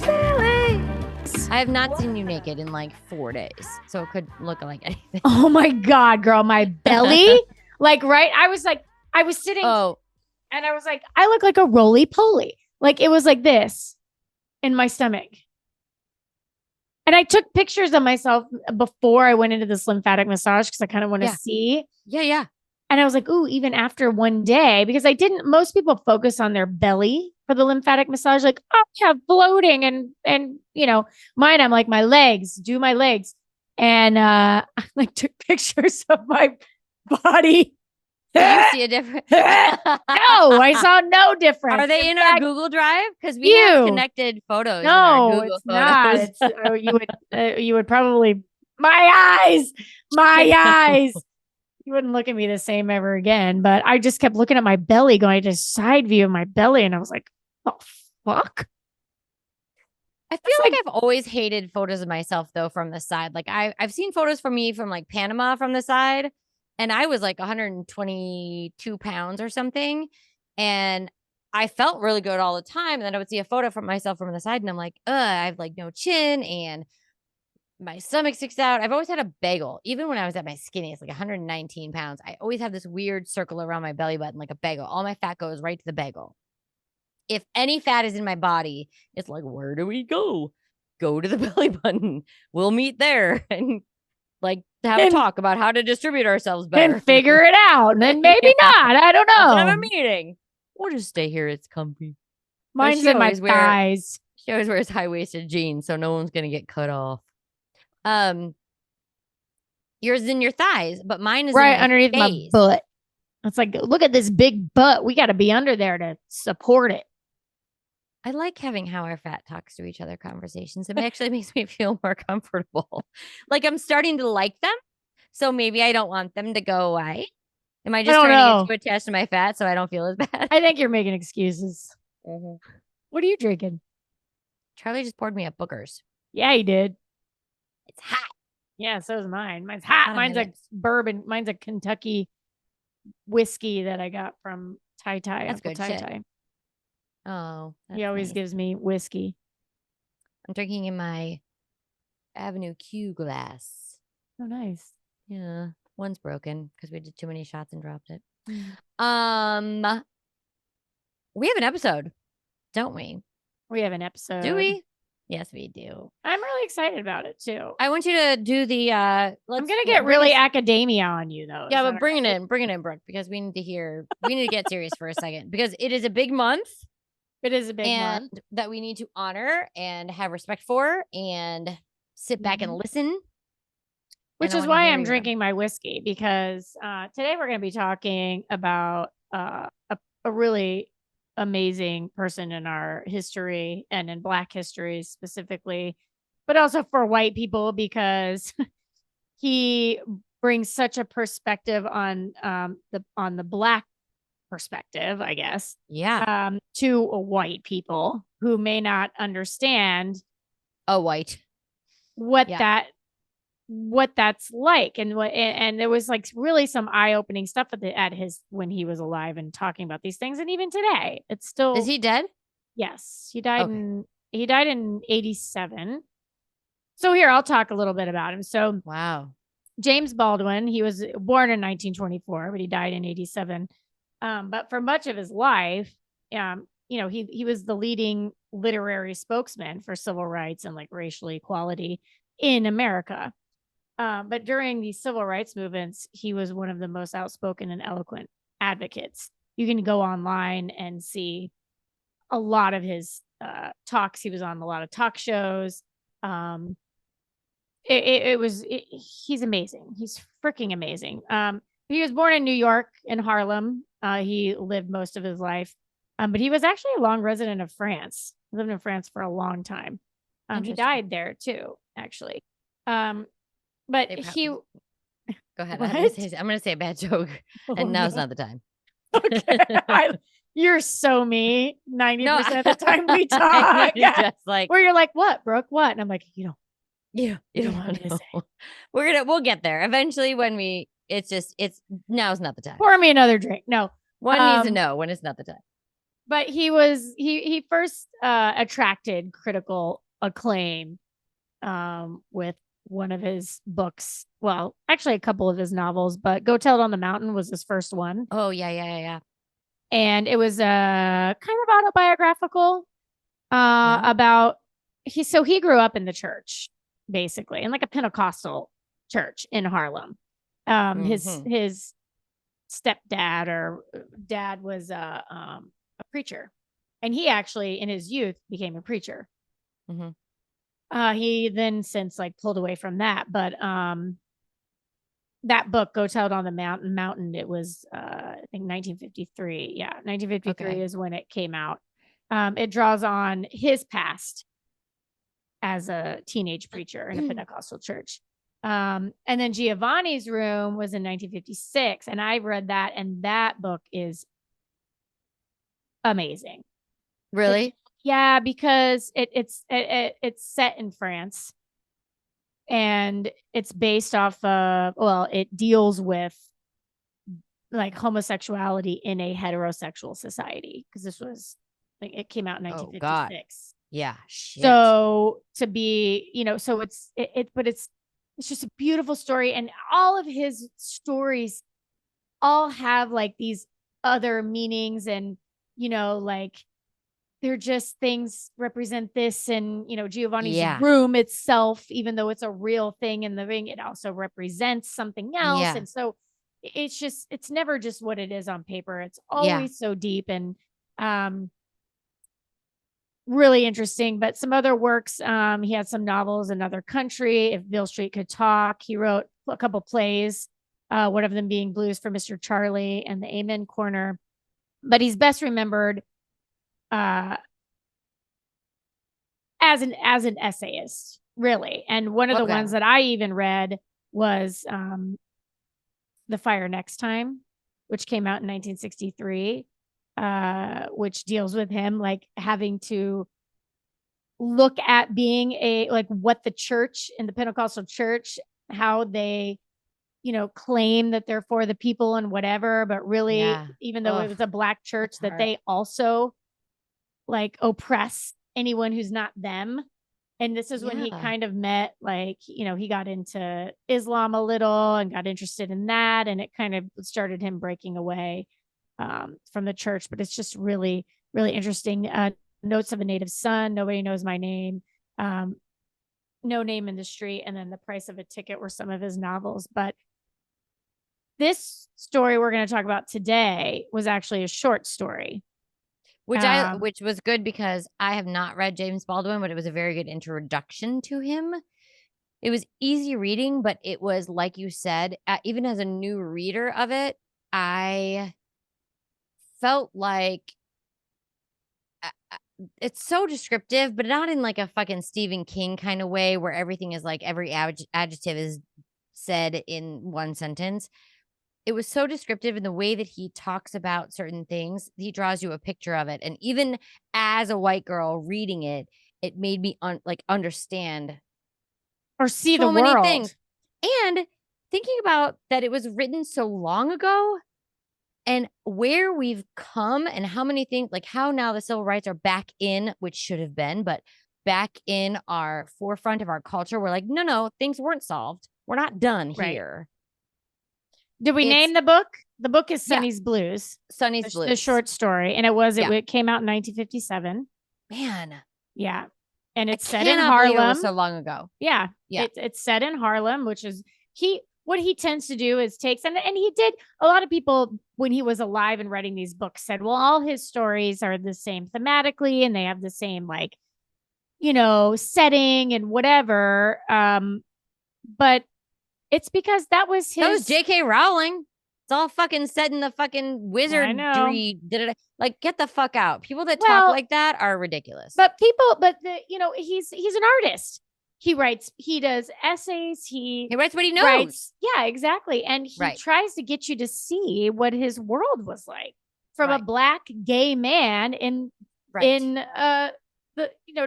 Silly. I have not seen you naked in like 4 days, so it could look like anything. Oh my God, girl, my belly. Like, right? I was sitting and I was like, I look like a roly-poly. Like, it was like this in my stomach. And I took pictures of myself before I went into this lymphatic massage because I kind of want to see. Yeah. And I was like, ooh, even after one day, because most people focus on their belly for the lymphatic massage. Like, oh, yeah, bloating and, mine, I'm like, my legs, do my legs. And I like took pictures of my body. Did you see a difference? No, I saw no difference. Are they in our Google Drive? Because we have connected photos. No, in our Google it's photos. not. You would probably my eyes. You wouldn't look at me the same ever again. But I just kept looking at my belly, going to side view of my belly, and I was like, "Oh fuck." I feel like I've always hated photos of myself though from the side. Like I've seen photos from me from like Panama from the side. And I was like 122 pounds or something. And I felt really good all the time. And then I would see a photo from myself from the side and I'm like, I have like no chin and my stomach sticks out. I've always had a bagel. Even when I was at my skinniest, like 119 pounds, I always have this weird circle around my belly button, like a bagel. All my fat goes right to the bagel. If any fat is in my body, it's like, where do we go? Go to the belly button. We'll meet there. And like have a talk about how to distribute ourselves better and figure it out. And then maybe not. I don't know. We'll have a meeting. We'll just stay here. It's comfy. Mine's in my thighs. She always wears high-waisted jeans, so no one's gonna get cut off. Yours is in your thighs, but mine is right underneath my butt. It's like, look at this big butt. We got to be under there to support it. I like having how our fat talks to each other conversations. It actually makes me feel more comfortable. Like I'm starting to like them. So maybe I don't want them to go away. Am I just trying to get too attached to my fat so I don't feel as bad? I think you're making excuses. Mm-hmm. What are you drinking? Charlie just poured me up boogers. Yeah, he did. It's hot. Yeah, so is mine. Mine's hot. Mine's a bourbon. Mine's a Kentucky whiskey that I got from Tai. That's good shit. Tai. Oh, he always gives me whiskey. I'm drinking in my Avenue Q glass. Oh, nice. Yeah, one's broken because we did too many shots and dropped it. Mm. We have an episode, don't we? We have an episode. Do we? Yes, we do. I'm really excited about it too. I want you to do the. I'm gonna get really academia on you though. Yeah, but bring it in, Brooke, because we need to hear. We need to get serious for a second because it is a big month. It is a big month that we need to honor and have respect for and sit back and listen. Which is why I'm drinking my whiskey, because today we're going to be talking about a really amazing person in our history and in Black history specifically, but also for white people, because he brings such a perspective on the Black perspective, I guess. Yeah. To white people who may not understand what that's like, and there was like really some eye-opening stuff at his when he was alive and talking about these things, and even today it's still. Is he dead? Yes, he died in 1987. So here, I'll talk a little bit about him. So wow, James Baldwin, he was born in 1924, but he died in 87. But for much of his life, he was the leading literary spokesman for civil rights and like racial equality in America. But during these civil rights movements, he was one of the most outspoken and eloquent advocates. You can go online and see a lot of his talks. He was on a lot of talk shows. He's amazing. He's freaking amazing. He was born in New York, in Harlem. He lived most of his life. But he was actually a long resident of France. He lived in France for a long time. He died there too, actually. But he go ahead. I'm going to say a bad joke, and now's not the time. Okay. You're so me 90% of the time we talk. Just like, where you're like, what, Brooke? What? And I'm like, you don't want to say. We'll get there eventually when now's not the time. Pour me another drink. No. One needs to know when it's not the time. But he first attracted critical acclaim with one of his books. Well, actually a couple of his novels, but Go Tell It on the Mountain was his first one. Oh yeah. And it was kind of autobiographical about he grew up in the church, basically, in like a Pentecostal church in Harlem. His stepdad or dad was a preacher, and he actually in his youth became a preacher. He then since like pulled away from that, but that book, Go Tell It on the Mountain, it was I think 1953. Yeah, 1953 is when it came out. It draws on his past as a teenage preacher in a Pentecostal church. And then Giovanni's Room was in 1956, and I read that, and that book is amazing. Really? Yeah, because it's set in France, and it's based off of, well, it deals with like homosexuality in a heterosexual society, because this was like it came out in 1956. Yeah, shit. So to be, so but it's just a beautiful story, and all of his stories all have like these other meanings, and like they're just things represent this, and Giovanni's room itself, even though it's a real thing in the ring, it also represents something else. And so it's never just what it is on paper. It's always so deep and really interesting. But some other works, he had some novels, Another Country, If Beale Street Could Talk. He wrote a couple plays, one of them being Blues for Mr. Charlie and The Amen Corner. But he's best remembered as an essayist, really. And one of the ones that I even read was The Fire Next Time, which came out in 1963, which deals with him like having to look at being what the church in the Pentecostal church, how they claim that they're for the people and whatever, but really, even though it was a black church, that they also like oppress anyone who's not them. And this is when he kind of met, like, he got into Islam a little and got interested in that, and it kind of started him breaking away from the church. But it's just really, really interesting. Notes of a Native Son, Nobody Knows My Name, No Name in the Street, and then The Price of a Ticket were some of his novels. But this story we're going to talk about today was actually a short story. Which was good, because I have not read James Baldwin, but it was a very good introduction to him. It was easy reading, but it was, like you said, even as a new reader of it, I felt like it's so descriptive, but not in like a fucking Stephen King kind of way where everything is like every adjective is said in one sentence. It was so descriptive in the way that he talks about certain things. He draws you a picture of it. And even as a white girl reading it, it made me understand or see so the many world. Things. And thinking about that it was written so long ago and where we've come and how many things, like how now the civil rights are back in, which should have been, but back in our forefront of our culture. We're like, no, things weren't solved. We're not done here. Did we name the book? The book is Sonny's Blues. Sonny's Blues. The short story. And it came out in 1957. Man. Yeah. And it's set in Harlem. It was so long ago. Yeah. It's set in Harlem, which is what he tends to do is takes, and he did, a lot of people when he was alive and writing these books said, well, all his stories are the same thematically and they have the same like, setting and whatever. But it's because that was J.K. Rowling. It's all fucking set in the fucking wizardry. Like, get the fuck out. People that talk like that are ridiculous. But he's an artist. He does essays. He writes what he knows. Yeah, exactly. And he tries to get you to see what his world was like from a black gay man in the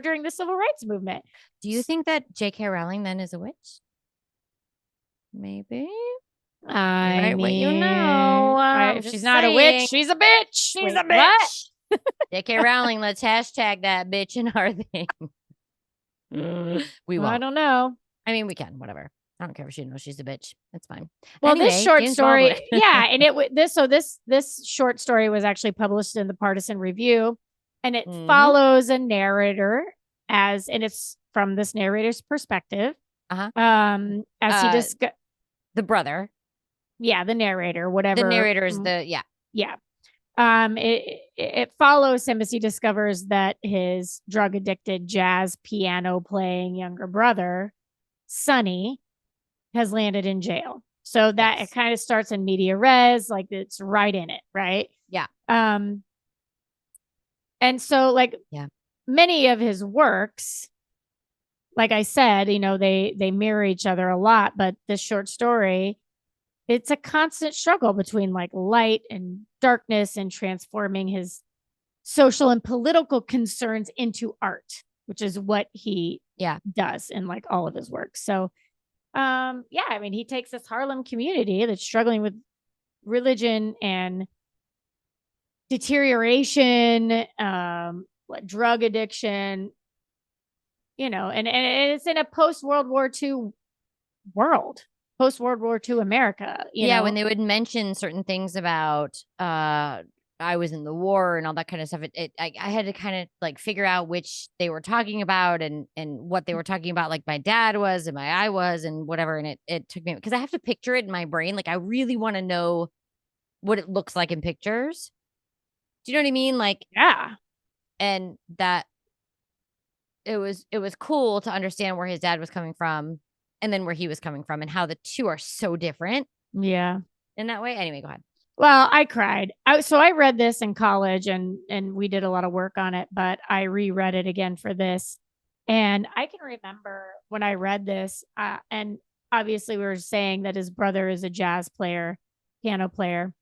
during the civil rights movement. Do you think that J.K. Rowling then is a witch? Maybe. I mean, what you know. if she's not a witch, she's a bitch. She's a bitch. J.K. Rowling, let's hashtag that bitch in our thing. We I won't. don't know. I mean, we can, whatever. I don't care if she knows she's a bitch. It's fine. Well, this Anyway, short James Baldwin. story, yeah, and this short story was actually published in the Partisan Review, and it Mhm. follows a narrator and it's from this narrator's perspective. Uh-huh. As he Uh, discuss, the brother. yeah, the narrator, The whatever, narrator is the, yeah. yeah. It follows him as he discovers that his drug addicted jazz piano playing younger brother, Sonny, has landed in jail. So that it Yes. kind of starts in media res, like it's right in it, right? Yeah. And so like Yeah. many of his works, like I said, they mirror each other a lot, but this short story, it's a constant struggle between like light and darkness and transforming his social and political concerns into art, which is what he Yeah. does in like all of his work. So yeah, I mean, he takes this Harlem community that's struggling with religion and deterioration, drug addiction, and it's in a post World War II world, post World War II America, Yeah, when they would mention certain things about I was in the war and all that kind of stuff, I had to kind of like figure out which they were talking about and what they were talking about, like my dad was and I was and whatever. And it took me because I have to picture it in my brain. Like I really want to know what it looks like in pictures. Do you know what I mean? Like, yeah, and that it was cool to understand where his dad was coming from and then where he was coming from and how the two are so different yeah. in that way. Anyway, go ahead. Well, I cried. So I read this in college and we did a lot of work on it, but I reread it again for this. And I can remember when I read this, and obviously we were saying that his brother is a jazz player, piano player.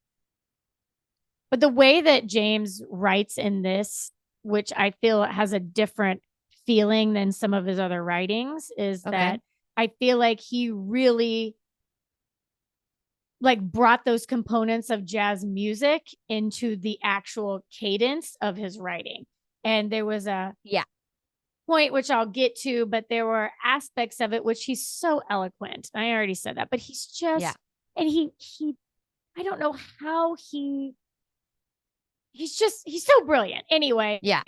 But the way that James writes in this, which I feel has a different feeling than some of his other writings, is Okay. that I feel like he really like brought those components of jazz music into the actual cadence of his writing. And there was a Yeah. point which I'll get to, but there were aspects of it which he's so eloquent. I already said that, but he's Yeah. just and he I don't know how he's so brilliant. Anyway, Yeah.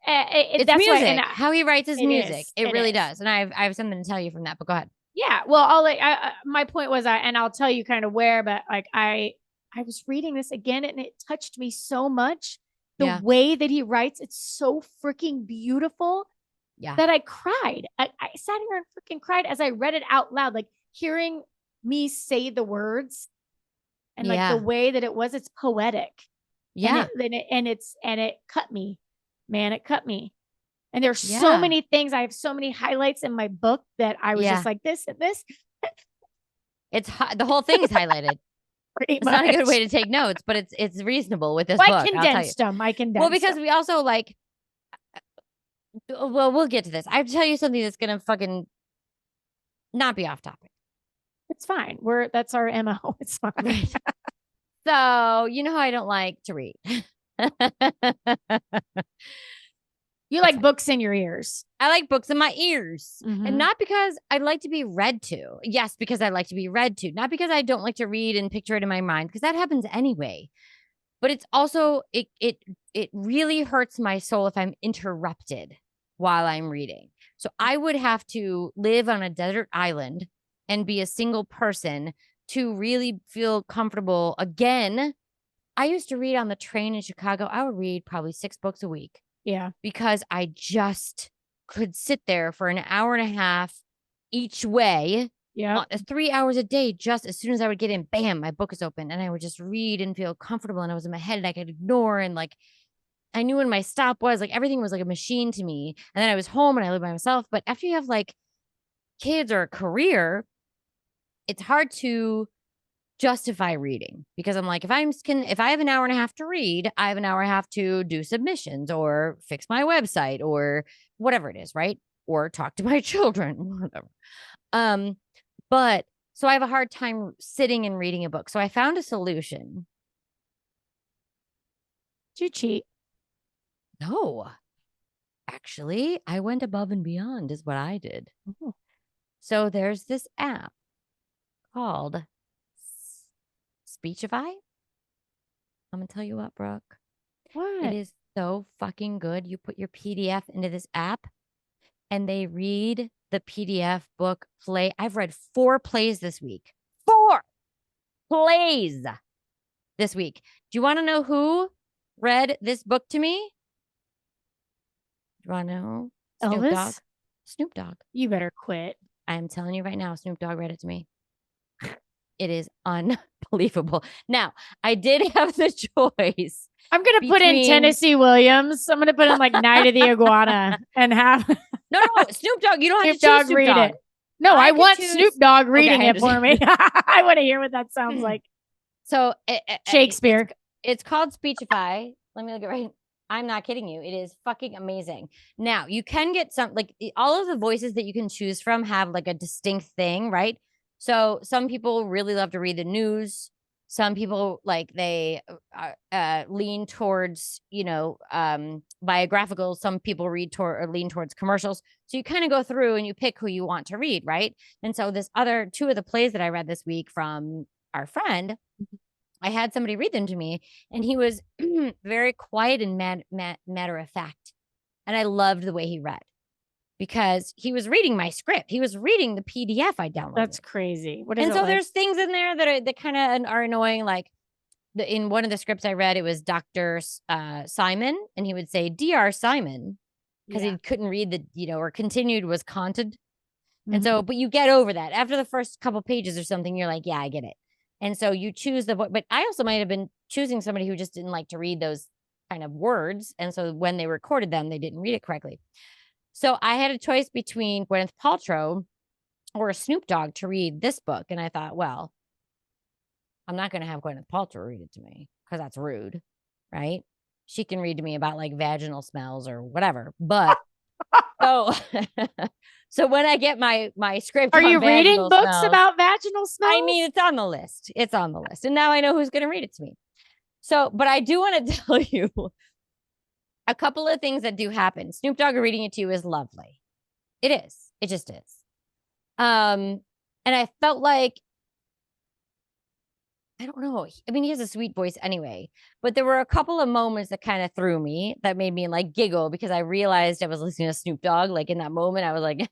It's that's why music. How he writes his it music. is. It It really is. does. And I have something to tell you from that, but go ahead. Yeah. Well, my point was and I'll tell you kind of where, but like I was reading this again and it touched me so much. The Yeah. way that he writes, it's so freaking beautiful Yeah. that I cried. I sat here and freaking cried as I read it out loud, like hearing me say the words and like the Yeah. way that it's poetic. And Yeah. it cut me, man. It cut me. And there's so Yeah. many things. I have so many highlights in my book that I was just Yeah. like this and this, The whole thing is highlighted. pretty It's not a good way much. to take notes, but it's reasonable with this Well, I book. I'll tell you. condensed them. I Well, condensed because them. we also like well, we'll get to this. I have to tell you something that's gonna fucking not be off topic. It's fine. That's our MO. It's fine. Right. So you know how I don't like to read. You It's like fine. books in your ears. I like books in my ears. And Mm-hmm. not because I like to be read to. Yes, because I like to be read to. Not because I don't like to read and picture it in my mind, because that happens anyway. But it's also it really hurts my soul if I'm interrupted while I'm reading. So I would have to live on a desert island and be a single person to really feel comfortable. Again, I used to read on the train in Chicago. I would read probably 6 books a week Yeah. because I just could sit there for an hour and a half each way, Yep. 3 hours a day. Just as soon as I would get in, bam, my book is open and I would just read and feel comfortable. And I was in my head and I could ignore and like I knew when my stop was. Like everything was like a machine to me. And then I was home and I lived by myself. But after you have like kids or a career, it's hard to justify reading because I'm like, if I have an hour and a half to read, I have an hour and a half to do submissions or fix my website or whatever it is, right? Or talk to my children, whatever. Um, but so I have a hard time sitting and reading a book. So I found a solution. Did you cheat? No, actually, I went above and beyond, is what I did. Oh. So there's this app called Speechify. I'm gonna tell you what, Brooke. It What? is so fucking good. You put your PDF into this app and they read the PDF book play. I've read 4 plays this week. 4 plays this week. Do you want to know who read this book to me? Do you want to know? Snoop Dogg. Elvis? Snoop Dogg. You better quit. I'm telling you right now, Snoop Dogg read it to me. It is unbelievable. Now, I did have the choice. I'm gonna put in between- Tennessee Williams. I'm gonna put in like Night of the Iguana and have No, Snoop Dogg. You don't have Snoop to choose Dogg Snoop read Dogg. it. No, I could want choose- Snoop Dogg reading I it for me. I want to hear what that sounds like. So Shakespeare. It's called Speechify. Let me look at right. I'm not kidding you. It is fucking amazing. Now you can get some like all of the voices that you can choose from have like a distinct thing, right? So some people really love to read the news. Some people like they lean towards biographical. Some people read toward or lean towards commercials. So you kind of go through and you pick who you want to read, right? And so this other 2 of the plays that I read this week from our friend, I had somebody read them to me, and he was very quiet and matter of fact. And I loved the way he read because he was reading my script. He was reading the PDF I downloaded. That's crazy. What is and it so like? there's things in there that kind of are annoying. Like in one of the scripts I read, it was Dr. Simon, and he would say Dr. Simon because he couldn't read or continued was conted. And so, but you get over that after the first couple pages or something. You're like, yeah, I get it. And so you choose but I also might have been choosing somebody who just didn't like to read those kind of words. And so when they recorded them, they didn't read it correctly. So I had a choice between Gwyneth Paltrow or Snoop Dogg to read this book. And I thought, well, I'm not going to have Gwyneth Paltrow read it to me because that's rude, right? She can read to me about like vaginal smells or whatever. But so when I get my script, are you reading books smells, about vaginal smells? I mean, it's on the list. It's on the list. And now I know who's going to read it to me. So, but I do want to tell you a couple of things that do happen. Snoop Dogg reading it to you is lovely. It is. It just is. And I felt like, I don't know. I mean, he has a sweet voice anyway, but there were a couple of moments that kind of threw me that made me like giggle because I realized I was listening to Snoop Dogg. Like in that moment, I was like,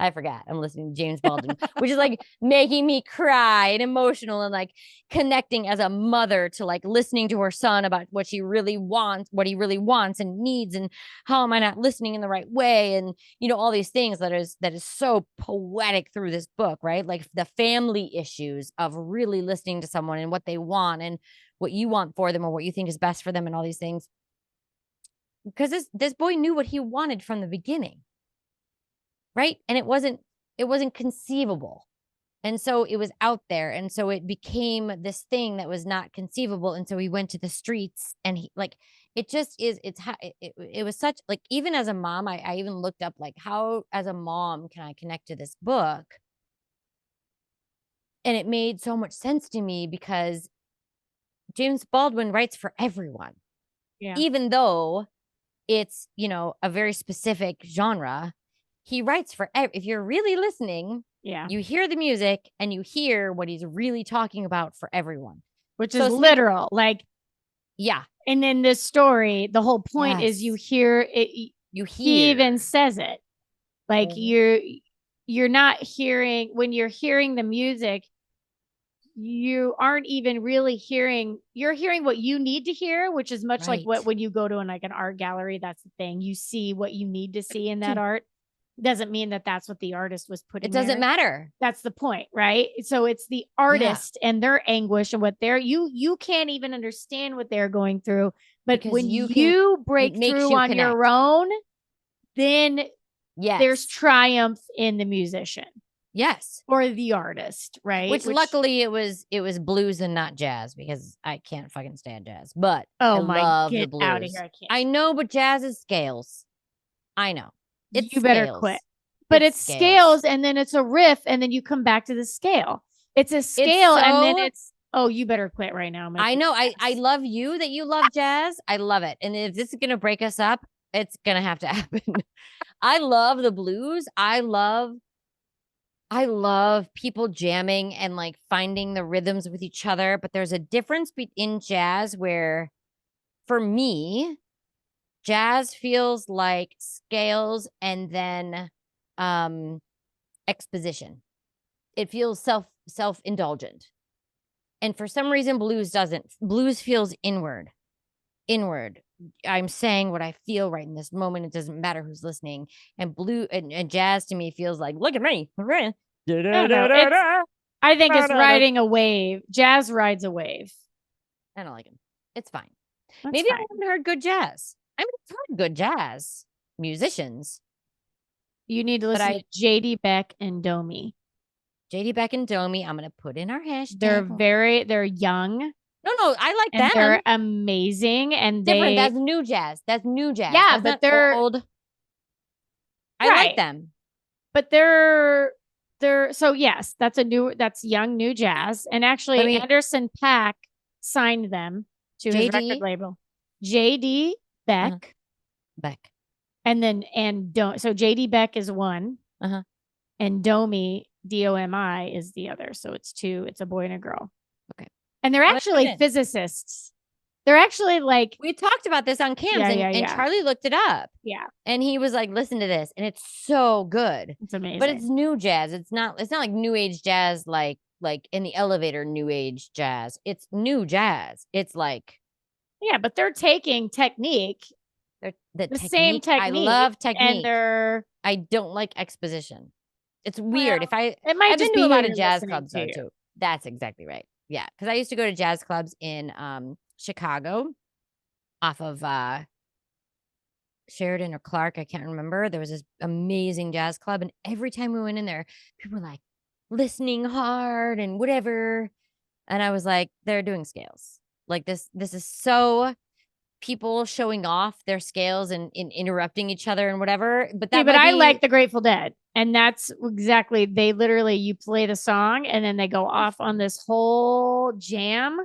I forgot I'm listening to James Baldwin, which is like making me cry and emotional and like connecting as a mother to like listening to her son about what he really wants and needs and how am I not listening in the right way and all these things that is so poetic through this book, right? Like the family issues of really listening to someone and what they want and what you want for them or what you think is best for them and all these things. Because this boy knew what he wanted from the beginning. Right? And it wasn't conceivable. And so it was out there. And so it became this thing that was not conceivable. And so he went to the streets and he like, it just is, it was such like, even as a mom, I even looked up like how, as a mom, can I connect to this book? And it made so much sense to me because James Baldwin writes for everyone. Yeah. Even though it's, a very specific genre, he writes for if you're really listening, you hear the music and you hear what he's really talking about for everyone. Which is literal. Like, yeah. And in this story, the whole point is you hear it. He even says it. Like you're not hearing, when you're hearing the music, you aren't even really hearing, you're hearing what you need to hear, which is much like what, when you go to an art gallery, that's the thing. You see what you need to see in that art. Doesn't mean that that's what the artist was putting. It doesn't matter. That's the point, right? So it's the artist and their anguish and what you can't even understand what they're going through. But because when you break through on your own, then there's triumph in the musician. Yes. Or the artist, right? Which luckily it was blues and not jazz because I can't fucking stand jazz. But I love get the blues. Out of here. I know, but jazz is scales. I know. You better quit. But it's scales and then it's a riff and then you come back to the scale. It's a scale and then Oh, you better quit right now. I know. I love you that you love jazz. I love it. And if this is gonna break us up, it's gonna have to happen. I love the blues. I love people jamming and like finding the rhythms with each other. But there's a difference in jazz where, for me, jazz feels like scales and then exposition. It feels self-indulgent. And for some reason, blues doesn't. Blues feels inward. Inward. I'm saying what I feel right in this moment. It doesn't matter who's listening. And and jazz to me feels like, look at me. I don't know. I think it's riding a wave. Jazz rides a wave. I don't like it. It's fine. That's Maybe fine. I haven't heard good jazz. I mean, I've heard good jazz musicians. You need to listen to JD Beck and Domi. JD Beck and Domi. I'm gonna put in our hashtag. They're young. No, I like them. They're amazing, and different. That's new jazz. That's new jazz. Yeah, that's but they're old. I like them, but they're so yes, that's young new jazz, and actually Anderson .Paak signed them to his record label. JD Beck, and then so JD Beck is one, and Domi Domi is the other. So it's two. It's a boy and a girl. Okay. And they're actually physicists. They're actually like, we talked about this on cams, and Charlie looked it up. Yeah. And he was like, listen to this. And it's so good. It's amazing. But it's new jazz. It's not like new age jazz, like in the elevator new age jazz. It's new jazz. It's like, yeah, but they're taking technique. The same technique. I love technique. And I don't like exposition. It's weird. It might I've just been to be a lot of jazz clubs though too. That's exactly right. Yeah, because I used to go to jazz clubs in Chicago, off of Sheridan or Clark. I can't remember. There was this amazing jazz club, and every time we went in there, people were like listening hard and whatever. And I was like, they're doing scales. Like this is so people showing off their scales and interrupting each other and whatever. But I like the Grateful Dead. And that's exactly, they literally, you play the song and then they go off on this whole jam.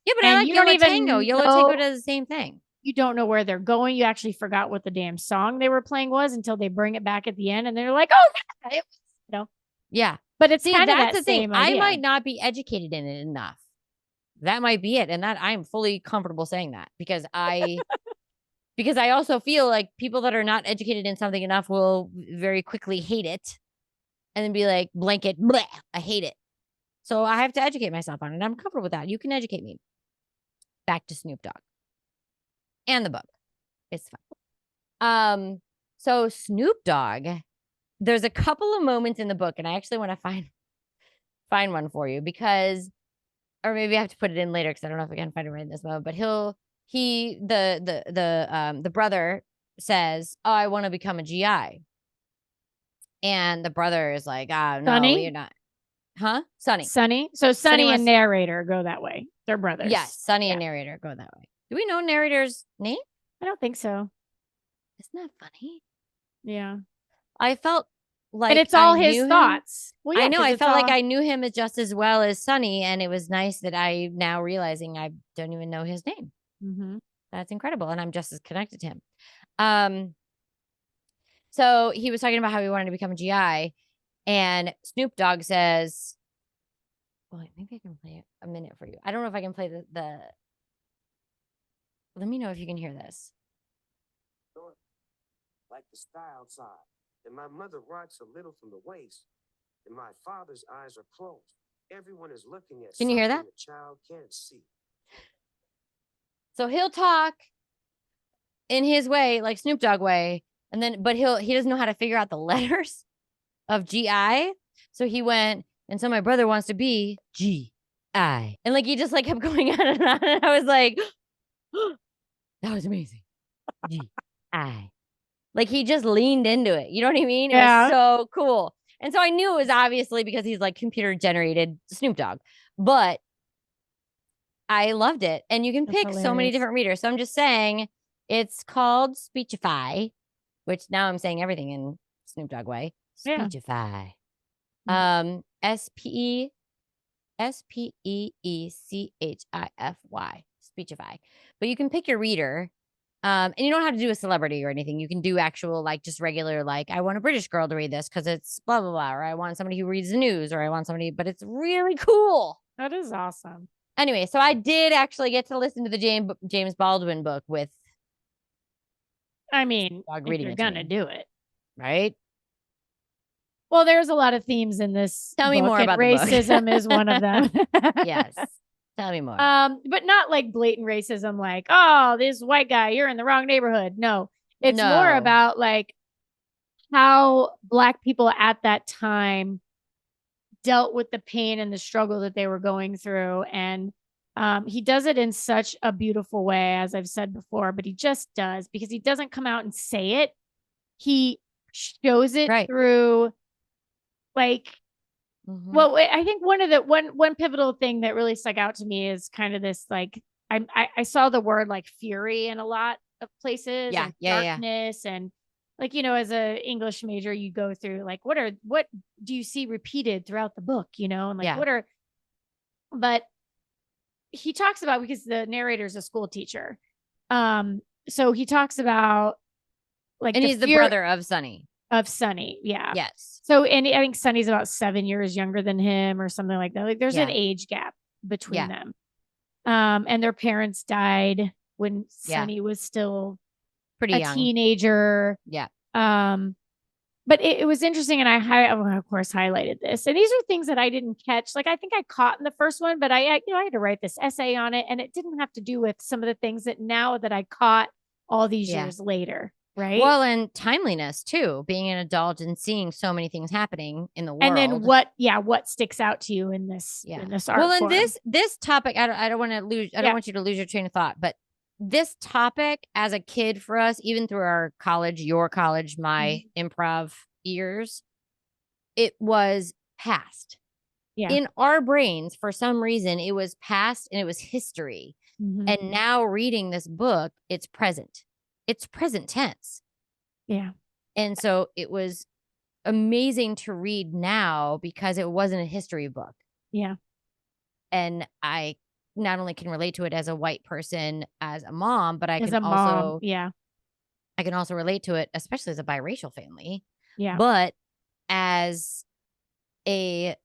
Yeah, but I like Yellow Tango. Yellow Tango does the same thing. You don't know where they're going. You actually forgot what the damn song they were playing was until they bring it back at the end and they're like, oh, yeah. But it's kind of that's the thing. I might not be educated in it enough. That might be it. And that I'm fully comfortable saying that because I also feel like people that are not educated in something enough will very quickly hate it and then be like, blanket, bleh, I hate it. So I have to educate myself on it. I'm comfortable with that. You can educate me. Back to Snoop Dogg and the book. It's fun. So Snoop Dogg, there's a couple of moments in the book, and I actually want to find one for you because, or maybe I have to put it in later because I don't know if I can find it right in this moment. But the brother says, "Oh, I want to become a GI," and the brother is like, "Ah, no, you're not." Huh? Sonny. So Sonny and narrator go that way. They're brothers. Yes, Sonny and narrator go that way. Do we know narrator's name? I don't think so. Isn't that funny? Yeah. I felt like, and it's all his thoughts. Well, yeah, I know. I felt like I knew him just as well as Sonny, and it was nice that I now realizing I don't even know his name. Mm-hmm. That's incredible, and I'm just as connected to him. So he was talking about how he wanted to become a GI, and Snoop Dogg says, "Well, maybe I can play a minute for you. I don't know if I can play the. Let me know if you can hear this." Like the style side. And my mother rocks a little from the waist, and my father's eyes are closed. Everyone is looking at. Can you hear that? The child can't see. So he'll talk in his way, like Snoop Dogg way, and then but he doesn't know how to figure out the letters of GI. So he went, and so my brother wants to be GI, and like he just like kept going on and on, and I was like, oh, that was amazing, GI. Like he just leaned into it. You know what I mean? It was so cool. And so I knew it was obviously because he's like computer generated Snoop Dogg, but I loved it. And you can pick so many different readers. So I'm just saying it's called Speechify, which now I'm saying everything in Snoop Dogg way. Speechify. SPEECHIFY. Speechify. Speechify. But you can pick your reader. And you don't have to do a celebrity or anything. You can do actual, like, just regular, like, I want a British girl to read this because it's blah, blah, blah. Or I want somebody who reads the news, or I want somebody, but it's really cool. That is awesome. Anyway, so I did actually get to listen to the James Baldwin book with, I mean, dog if reading you're it to gonna me. do it. Right? Well, there's a lot of themes in this Tell me book, more and about the book. racism is one of them. Yes. Tell me more. But not like blatant racism, like, oh, this white guy, you're in the wrong neighborhood. No, it's more No. about like how Black people at that time dealt with the pain and the struggle that they were going through. And he does it in such a beautiful way, as I've said before, but he just does, because he doesn't come out and say it. He shows it Right. through, like, Mhm. well, I think one pivotal thing that really stuck out to me is kind of this, like, I saw the word like fury in a lot of places, Yeah, and yeah. darkness, and like, as a English major, you go through like, what do you see repeated throughout the book, and like, Yeah. but he talks about, because the narrator is a school teacher. So he talks about like And the he's the fear brother of Sonny. of Sonny. Yeah. Yes. So, and I think Sonny's about 7 years younger than him or something like that. Like there's an Yeah. age gap between Yeah. them. And their parents died when Yeah. Sonny was still Pretty a young. teenager. Yeah. But it was interesting, and of course highlighted this. And these are things that I didn't catch. Like I think I caught in the first one, but I had to write this essay on it, and it didn't have to do with some of the things that now that I caught all these Yeah. years later. Right. Well, and timeliness too, being an adult and seeing so many things happening in the world. And then what sticks out to you in this art Well, and form? this topic, I don't want to lose, I don't want you to lose your train of thought, but this topic as a kid for us, even through our college, your college, my improv years, it was past. Yeah. In our brains, for some reason, it was past and it was history. Mhm. And now reading this book, it's present. It's present tense. Yeah. And so it was amazing to read now because it wasn't a history book. Yeah. And I not only can relate to it as a white person, as a mom, but I As can a mom. also, Yeah. I can also relate to it, especially as a biracial family. Yeah. But as a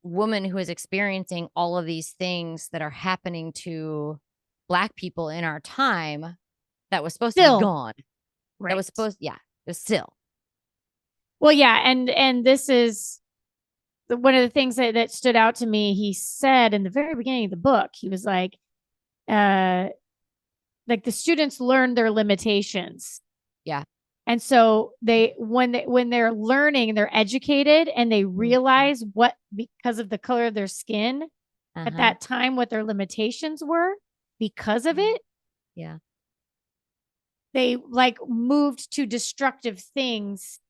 woman who is experiencing all of these things that are happening to Black people in our time, that was supposed to Still. be gone. Right. That was supposed, it was still. Well, yeah, and this is one of the things that stood out to me. He said in the very beginning of the book, he was like the students learn their limitations. Yeah. And so when they're learning, they're educated, and they realize what, because of the color of their skin at that time, what their limitations were because of it. Yeah. They like moved to destructive things,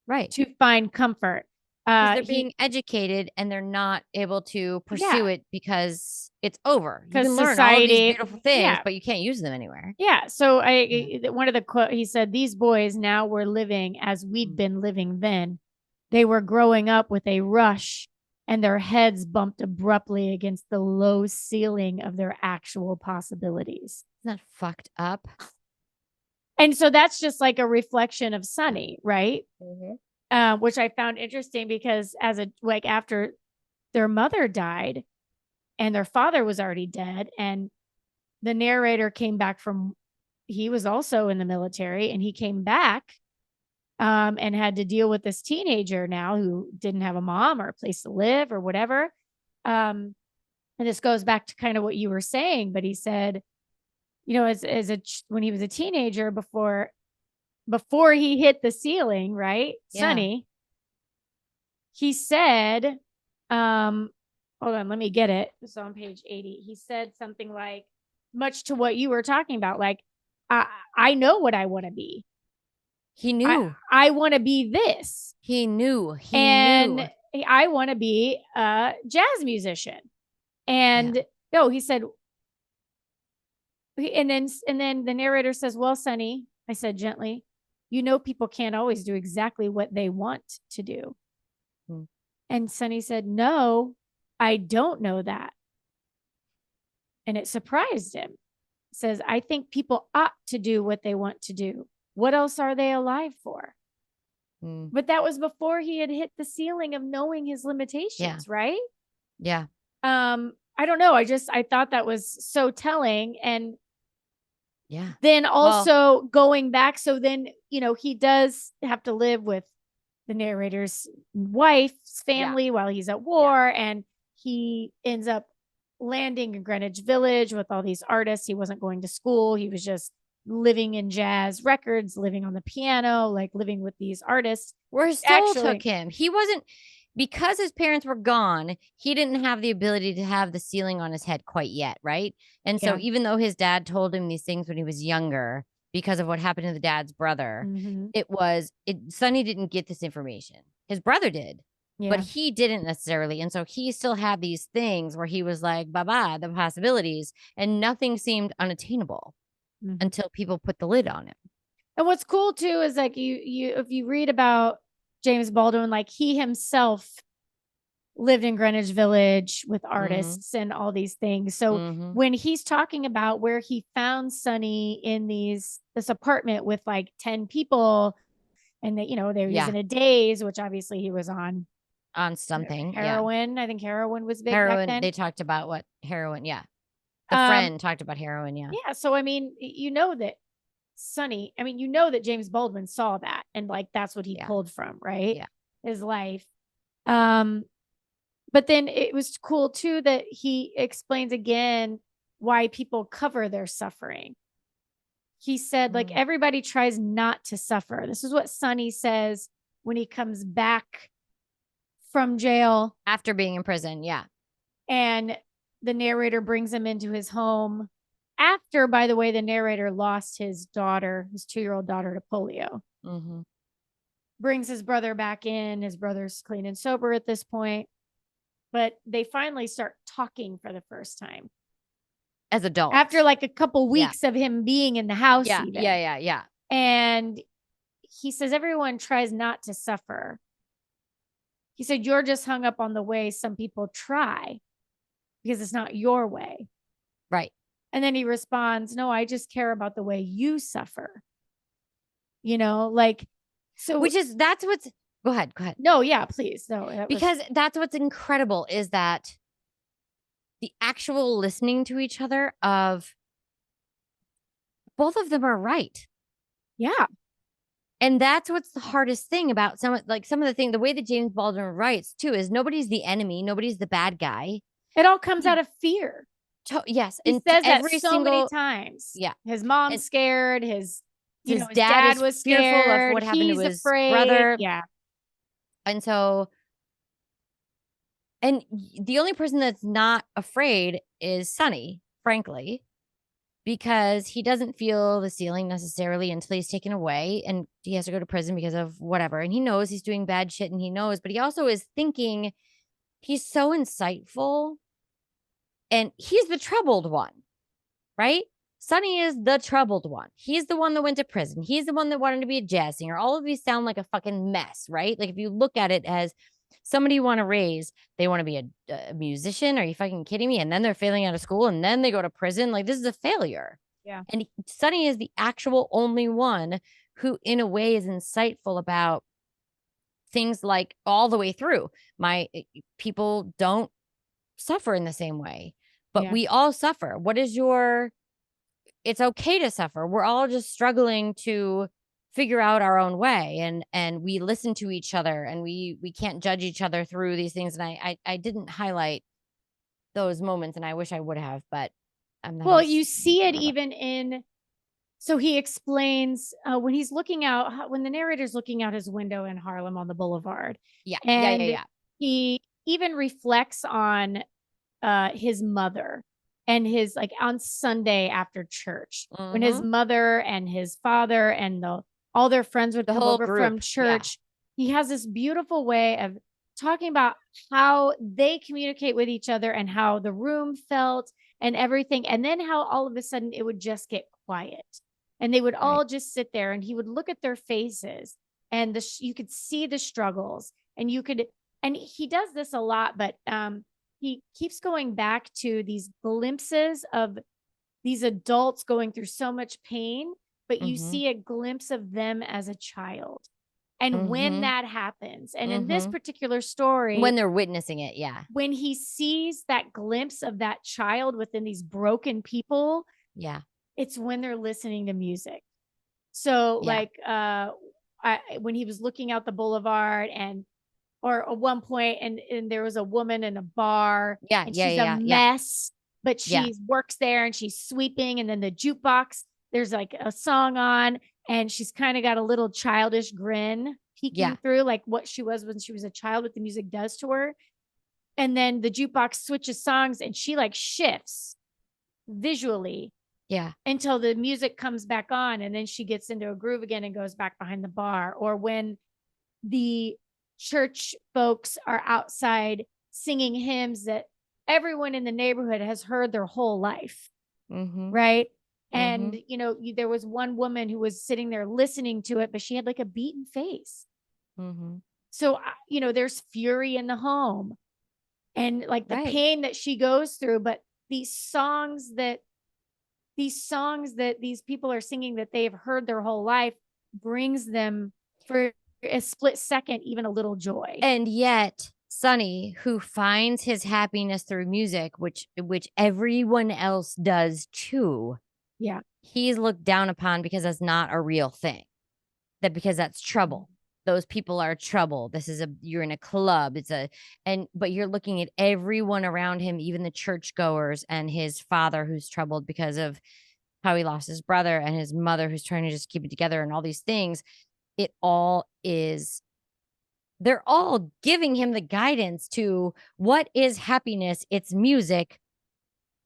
right, to find comfort. They're being educated and they're not able to pursue it because it's over. You can learn all of these beautiful things, but you can't use them anywhere. Yeah. So one of the quote, he said, these boys now were living as we'd been living then. They were growing up with a rush, and their heads bumped abruptly against the low ceiling of their actual possibilities. Isn't that fucked up? And so that's just like a reflection of Sonny, right? Mm-hmm. Which I found interesting, because after their mother died and their father was already dead, and the narrator came back he was also in the military, and he came back and had to deal with this teenager now who didn't have a mom or a place to live or whatever. And this goes back to kind of what you were saying, but he said, when he was a teenager, before he hit the ceiling, right? Yeah. Sonny, he said, hold on, let me get it. It's on page 80. He said something like, much to what you were talking about, like, I know what I want to be. He knew. I want to be this. He knew. And I want to be a jazz musician. And no, he said, and then the narrator says, well, Sonny, I said gently, people can't always do exactly what they want to do. And Sonny said, no, I don't know that. And it surprised him. It says, I think people ought to do what they want to do. What else are they alive for? Mm. But that was before he had hit the ceiling of knowing his limitations, Yeah. right? Yeah. I don't know. I thought that was so telling. And Yeah. then also going back. So then, he does have to live with the narrator's wife's family while he's at war. And he ends up landing in Greenwich Village with all these artists. He wasn't going to school. He was just living in jazz records, living on the piano, like living with these artists. Where his soul took him. He wasn't, because his parents were gone, he didn't have the ability to have the ceiling on his head quite yet, right? And so even though his dad told him these things when he was younger, because of what happened to the dad's brother, Sonny didn't get this information. His brother did, but he didn't necessarily. And so he still had these things where he was like, bye-bye, the possibilities, and nothing seemed unattainable until people put the lid on him. And what's cool too is like you if you read about James Baldwin, like he himself lived in Greenwich Village with artists and all these things. So when he's talking about where he found Sonny in this apartment with like 10 people, and that, they were using a daze, which obviously he was on something. Heroin. I think heroin was big heroin. back then. They talked about what heroin. Yeah. The friend talked about heroin. Yeah. Yeah. So, I mean, that Sonny, that James Baldwin saw that, and like, that's what he pulled from, right? Yeah. His life. But then it was cool too that he explains again why people cover their suffering. He said, like, everybody tries not to suffer. This is what Sonny says when he comes back from jail after being in prison. Yeah. And the narrator brings him into his home after, by the way, the narrator lost his daughter, his 2-year-old daughter, to polio. Brings his brother back in. His brother's clean and sober at this point. But they finally start talking for the first time. As adults. After like a couple weeks of him being in the house. Yeah. Even. Yeah. And he says, everyone tries not to suffer. He said, you're just hung up on the way some people try because it's not your way. Right. And then he responds, no, I just care about the way you suffer. So. That's what's, go ahead. No, yeah, please. No. Because that's what's incredible is that the actual listening to each other of both of them are right. Yeah. And that's what's the hardest thing about some of the thing, the way that James Baldwin writes too, is nobody's the enemy. Nobody's the bad guy. It all comes out of fear. Yes. He says that so many times. Yeah. His mom's scared. His dad was fearful scared. of what happened He's to his afraid. brother. Yeah. And so, and the only person that's not afraid is Sonny, frankly, because he doesn't feel the ceiling necessarily until he's taken away and he has to go to prison because of whatever. And he knows he's doing bad shit and he knows, but he also is thinking he's so insightful and he's the troubled one, right? Sonny is the troubled one. He's the one that went to prison. He's the one that wanted to be a jazz singer. All of these sound like a fucking mess, right? Like if you look at it as somebody you want to raise, they want to be a musician. Are you fucking kidding me? And then they're failing out of school and then they go to prison. Like this is a failure. Yeah. And Sonny is the actual only one who in a way is insightful about things like all the way through. People don't suffer in the same way, but we all suffer. It's okay to suffer. We're all just struggling to figure out our own way, and we listen to each other, and we can't judge each other through these things. And I didn't highlight those moments, and I wish I would have, but I'm not. Well, you see it even in. So he explains when he's looking out, when the narrator's looking out his window in Harlem on the boulevard. Yeah. He even reflects on his mother. And his like on Sunday after church, when his mother and his father and all their friends would come over from church, he has this beautiful way of talking about how they communicate with each other and how the room felt and everything. And then how all of a sudden it would just get quiet and they would all just sit there and he would look at their faces and you could see the struggles and and he does this a lot, but he keeps going back to these glimpses of these adults going through so much pain, but you Mhm. see a glimpse of them as a child. And when Mhm. that happens, and in this Mhm. particular story, When they're witnessing it, yeah. when he sees that glimpse of that child within these broken people, Yeah. it's when they're listening to music. So Yeah. like when he was looking out the boulevard, and or at one point, and there was a woman in a bar, Yeah, and yeah, she's a yeah, yeah. mess, but Yeah. she works there and she's sweeping, and then the jukebox, there's like a song on, and she's kind of got a little childish grin peeking Yeah. through, like what she was when she was a child, what the music does to her. And then the jukebox switches songs and she like shifts visually Yeah. until the music comes back on, and then she gets into a groove again and goes back behind the bar. Or when the church folks are outside singing hymns that everyone in the neighborhood has heard their whole life, Mhm. right? And Mhm. there was one woman who was sitting there listening to it, but she had like a beaten face. Mhm. So there's fury in the home, and like the Right. pain that she goes through, but these songs that these people are singing that they've heard their whole life brings them, for a split second, even a little joy. And yet, Sonny, who finds his happiness through music, which everyone else does too, Yeah. he's looked down upon because that's not a real thing. Because that's trouble. Those people are trouble. You're in a club. But you're looking at everyone around him, even the churchgoers and his father who's troubled because of how he lost his brother, and his mother who's trying to just keep it together, and all these things. It all is They're all giving him the guidance to what is happiness. It's music.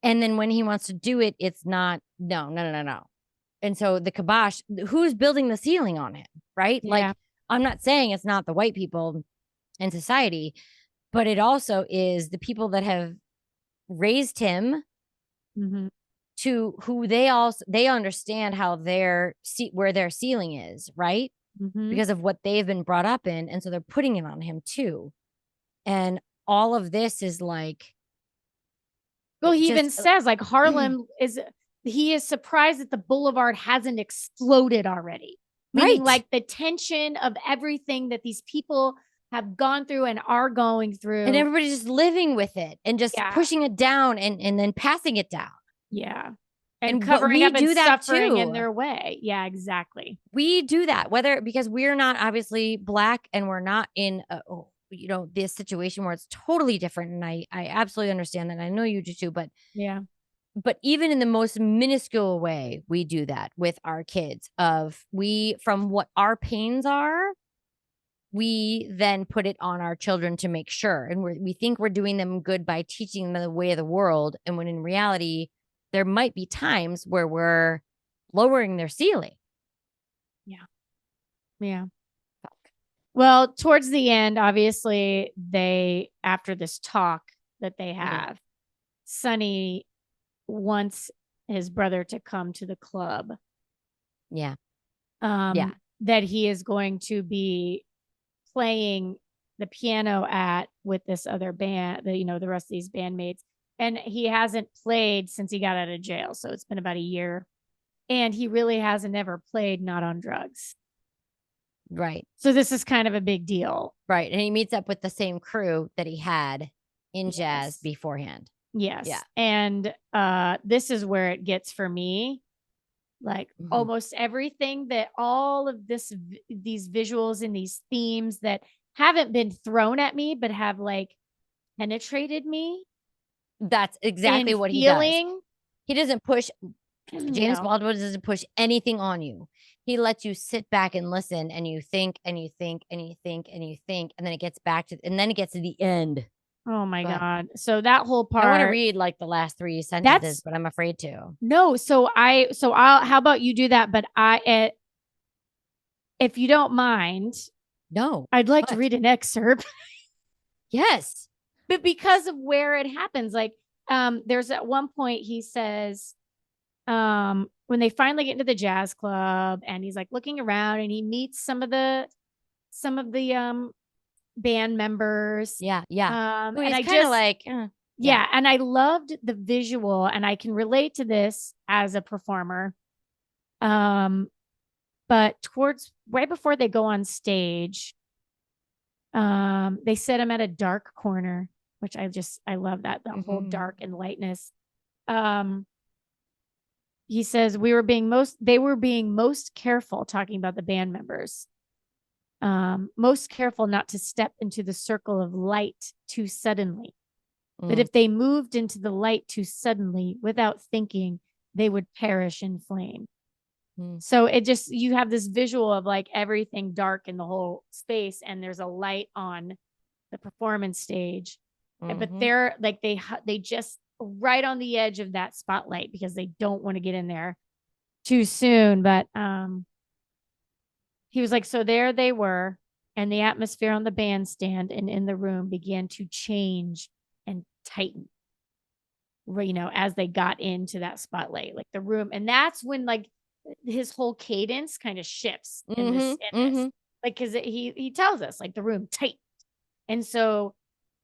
And then when he wants to do it, it's not, no, no, no, no, no. And so the kibosh, who's building the ceiling on him, right? Yeah. Like, I'm not saying it's not the white people in society, but it also is the people that have raised him, Mm-hmm. to who they understand how where their ceiling is, right? Mm-hmm. Because of what they've been brought up in. And so they're putting it on him too. And all of this is like, Well, he just even says like he is surprised that the boulevard hasn't exploded already. Meaning right. like the tension of everything that these people have gone through and are going And through. everybody's just living with it and just Yeah. pushing it down, and then passing it down. Yeah. And But covering we up and do that suffering in too. their way. Yeah, exactly. We do that, because we're not obviously Black, and we're not in this situation where it's totally different. And I absolutely understand that. I know you do too, but Yeah. even in the most minuscule way, we do that with our kids. From what our pains are, we then put it on our children to make sure. And we think we're doing them good by teaching them the way of the world. And when in reality, there might be times where we're lowering their ceiling. Yeah. Yeah. Well, towards the end, obviously, after this talk that they have, Sonny wants his brother to come to the club. Yeah. Yeah. That he is going to be playing the piano at with this other band, the rest of these bandmates. And he hasn't played since he got out of jail. So it's been about a year. And he really hasn't ever played not on drugs. Right. So this is kind of a big deal. Right. And he meets up with the same crew that he had in jazz Yes. beforehand. Yes. Yeah. And this is where it gets for me. Like almost everything that all of these visuals and these themes that haven't been thrown at me, but have like penetrated me. That's exactly what he does. He doesn't push. James Baldwin doesn't push anything on you. He lets you sit back and listen, and you think and you think and you think and you think, and then it gets to the end. Oh my God. So that whole part. I want to read like the last 3 sentences, but I'm afraid to. No. How about you do that? But if you don't mind, no, I'd like to read an excerpt. Yes. But because of where it happens, like, there's at one point he says, when they finally get into the jazz club, and he's like looking around, and he meets some of the band members. Yeah. Yeah. And I just like, Yeah. And I loved the visual, and I can relate to this as a performer. But towards right before they go on stage, they set him at a dark corner, which I love that, the whole dark and lightness. He says they were being most careful, talking about the band members, most careful not to step into the circle of light too suddenly. That if they moved into the light too suddenly without thinking, they would perish in flame. So you have this visual of like everything dark in the whole space, and there's a light on the performance stage. But they're like, they just right on the edge of that spotlight because they don't want to get in there too soon. But he was like, so there they were, and the atmosphere on the bandstand and in the room began to change and tighten, as they got into that spotlight, like the room. And that's when like his whole cadence kind of shifts in this, like, because he tells us like the room tight. And so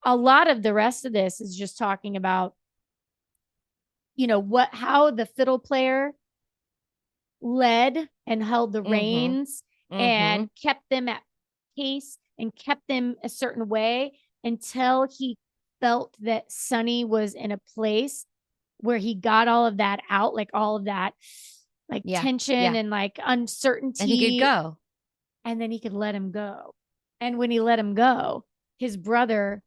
a lot of the rest of this is just talking about, how the fiddle player led and held the reins and kept them at pace and kept them a certain way until he felt that Sonny was in a place where he got all of that out, like all of that like tension and like uncertainty. And he could go. And then he could let him go. And when he let him go, his brother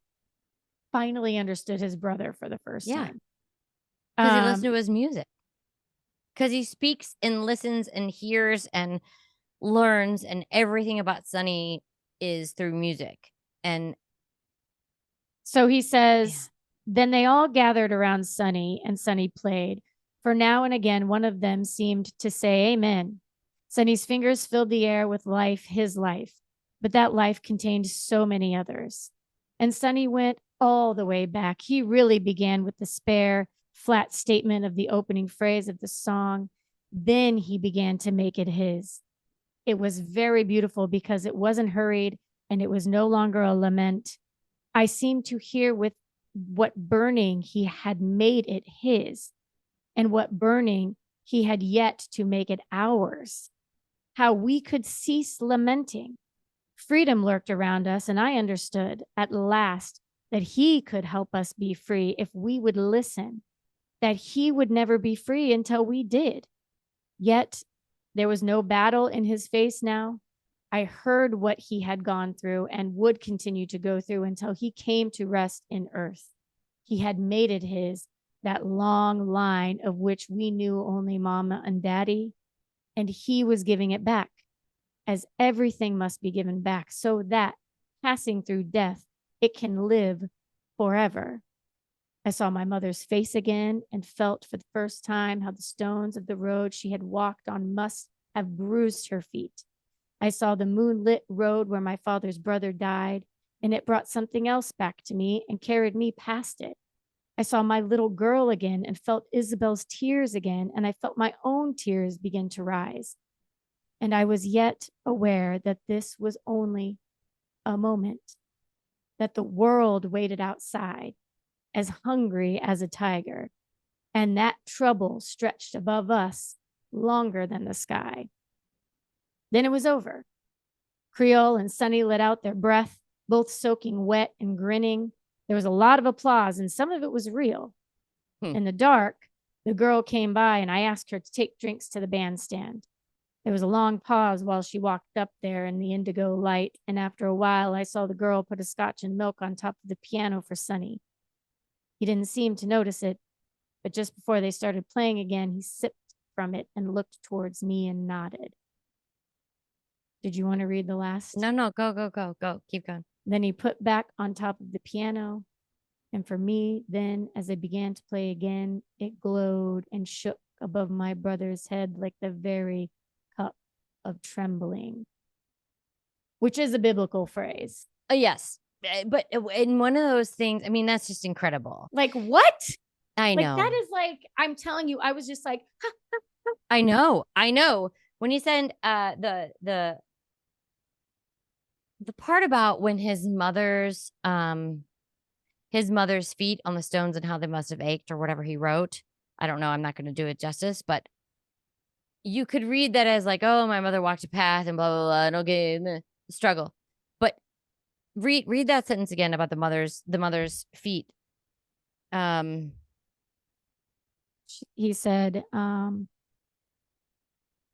finally understood his brother for the first time. Because he listened to his music. Because he speaks and listens and hears and learns, and everything about Sonny is through music. And so he says, then they all gathered around Sonny, and Sonny played. For now and again, one of them seemed to say amen. Sonny's fingers filled the air with life, his life. But that life contained so many others. And Sonny went all the way back. He really began with the spare, flat statement of the opening phrase of the song. Then he began to make it his. It was very beautiful because it wasn't hurried and it was no longer a lament. I seemed to hear with what burning he had made it his, and what burning he had yet to make it ours. How we could cease lamenting. Freedom lurked around us, and I understood at last that he could help us be free if we would listen, that he would never be free until we did. Yet there was no battle in his face now. I heard what he had gone through and would continue to go through until he came to rest in earth. He had made it his, that long line of which we knew only Mama and Daddy, and he was giving it back, as everything must be given back, so that, passing through death, it can live forever. I saw my mother's face again and felt for the first time how the stones of the road she had walked on must have bruised her feet. I saw the moonlit road where my father's brother died, and it brought something else back to me and carried me past it. I saw my little girl again and felt Isabel's tears again, and I felt my own tears begin to rise. And I was yet aware that this was only a moment, that the world waited outside, as hungry as a tiger, and that trouble stretched above us longer than the sky. Then it was over. Creole and Sonny let out their breath, both soaking wet and grinning. There was a lot of applause, and some of it was real. In the dark, the girl came by, and I asked her to take drinks to the bandstand. There was a long pause while she walked up there in the indigo light, and after a while, I saw the girl put a scotch and milk on top of the piano for Sonny. He didn't seem to notice it, but just before they started playing again, he sipped from it and looked towards me and nodded. Did you want to read the last? No, go. Keep going. Then he put back on top of the piano. And for me, then, as I began to play again, it glowed and shook above my brother's head like the very cup of trembling, which is a biblical phrase. Yes. But in one of those things, I mean, that's just incredible. Like, what? I know. Like, that is like, I'm telling you, I was just like, I know. When he said the part about when his mother's his mother's feet on the stones and how they must have ached or whatever he wrote. I don't know. I'm not going to do it justice, but you could read that as like, oh, my mother walked a path and blah, blah, blah, and okay, the struggle. But read that sentence again about the mother's feet. He said,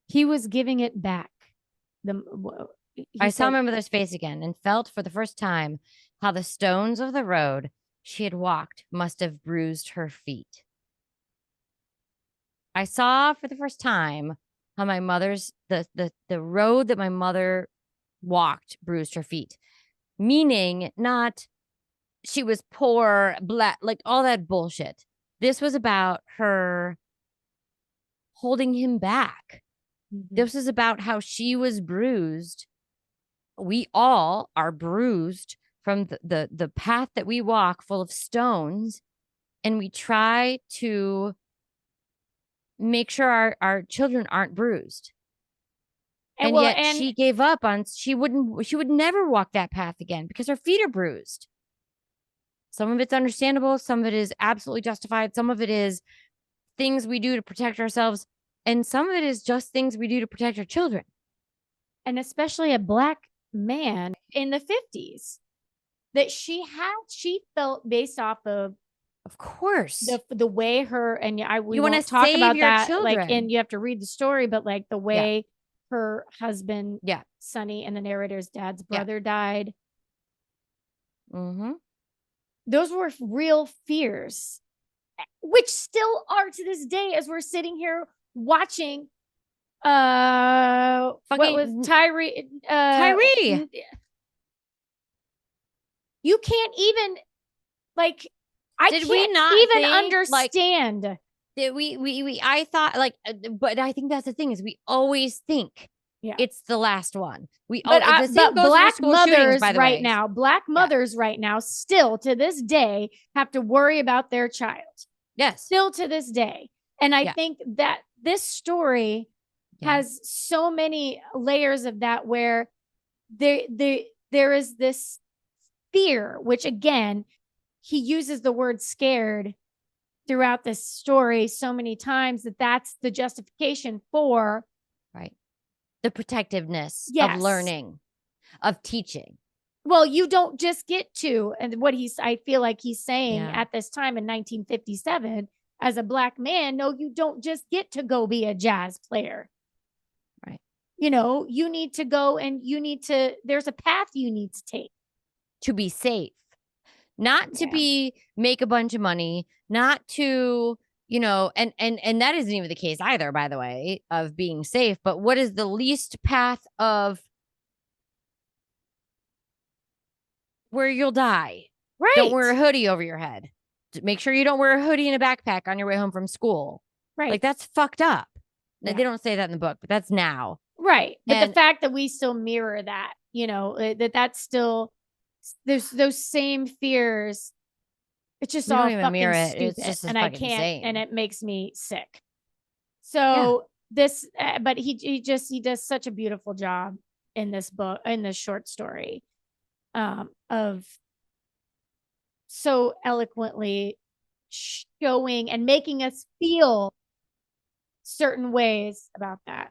he was giving it back. I saw my mother's face again and felt for the first time how the stones of the road she had walked must have bruised her feet. I saw for the first time how my mother's the road that my mother walked bruised her feet. Meaning not she was poor, black, like all that bullshit. This was about her holding him back. This is about how she was bruised. We all are bruised from the path that we walk full of stones, and we try to make sure our children aren't bruised. And yet she gave up on, she would never walk that path again because her feet are bruised. Some of it's understandable. Some of it is absolutely justified. Some of it is things we do to protect ourselves. And some of it is just things we do to protect our children. And especially a Black man in the 50s that she felt based off of course, the way her, and we you want to talk about your that, children. like, and you have to read the story, but like the way her husband, Sonny, and the narrator's dad's brother died. Mm-hmm. Those were real fears, which still are to this day as we're sitting here watching what was Tyree you can't even, like, I did can't we not even think, understand. Like, did we I thought, like, but I think that's the thing, is we always think it's the last one. But Black mothers right way. now, Black mothers right now, still to this day have to worry about their child. Yes. Still to this day. And I think that this story has so many layers of that, where there is this fear, which again, he uses the word scared throughout this story so many times that's the justification for the protectiveness of learning, of teaching. Well, you don't just get to, and I feel like he's saying at this time in 1957, as a Black man, no, you don't just get to go be a jazz player. Right. You know, you need to go and there's a path you need to take. To be safe. Not to make a bunch of money, not to, and that isn't even the case either, by the way, of being safe. But what is the least path of where you'll die? Right. Don't wear a hoodie over your head. Make sure you don't wear a hoodie and a backpack on your way home from school. Right. Like, that's fucked up. They don't say that in the book, but that's now. Right. But the fact that we still mirror that, that's still, there's those same fears. It's just all fucking stupid. It's just and I can't, insane. And it makes me sick. So this, but he does such a beautiful job in this book, in this short story, of so eloquently showing and making us feel certain ways about that.